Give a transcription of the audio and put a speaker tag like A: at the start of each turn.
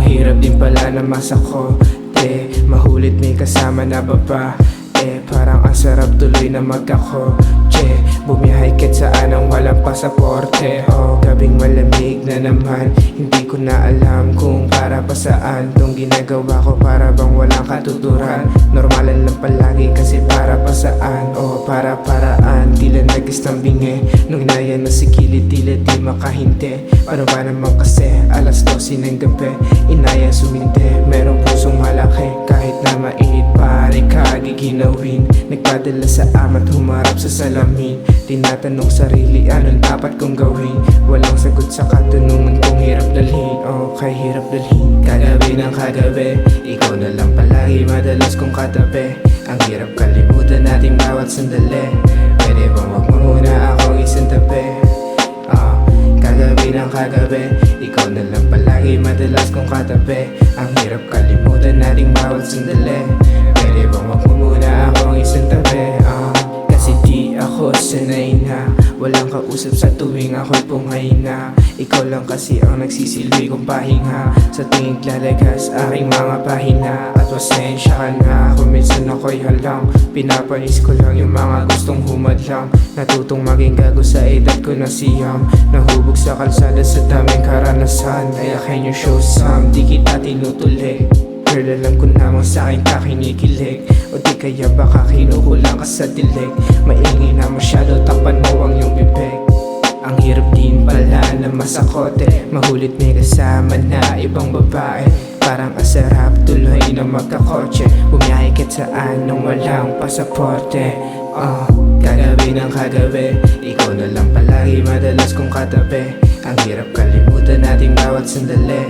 A: hirap din pala na masakote. Mahulit may kasama na babae, parang ang sarap tuloy na magkakotse. Bumiyahe kahit saan ang walang pasaporte. Gabing malamig na naman, hindi ko na alam kung para pa saan tong ginagawa ko, para bang walang katuturan. Normalan lang palagi kasi para pa saan, para paraan. Tila nag-istambingi nung inaya na si kilid, tila di makahinte. Paano ba naman kasi alas 12 ng gabi, inaya suminte. Merong pusong malaki kahit na mainit, pare ka giginawin. Nagpadala sa ama't humarap sa salamin. Tinatanong sarili anong dapat kong gawin. Walang sagot sa katanungan kong hirap dalhin. Kay hirap dalhin. Kagabi ng kagabi, ikaw na lang palagi madalas kong katabi. Ang hirap kalimutan nating bawat sandali. Pwede bang wag mo muna akong isang tabi? Kagabi ng kagabi, ikaw na lang palagi madalas kong katabi. Ang hirap kalimutan nating bawat sandali. Pwede bang wag mo muna akong isang tabi? Kasi di ako sanay na walang kausap sa tuwing ako'y pumahina. Ikaw lang kasi ang nagsisilbi kong pahinga. Sa tingin lalagas aking mga pahina. At wasensya ka na kung minsan ako'y halang. Pinapanis ko lang yung mga gustong humadlang. Natutong maging gago sa edad ko na siyam. Nahubog sa kalsada sa daming karanasan. Kaya can you show some, di kita tinutuli. Girl, alam ko namang sa'kin ka kinikilig. O di kaya baka kinukulang ka sa dilig. Maingay na masyado, takpan mo ang iyong bibig. Ang hirap din pala na masakote. Mahulit may kasama na ibang babae. Parang asarap tuloy na magkakotse. Bumiyahe kahit saan nang walang pasaporte. Kagabi ng kagabi, ikaw na lang palagi madalas kong katabi. Ang hirap kalimutan nating bawat sandali.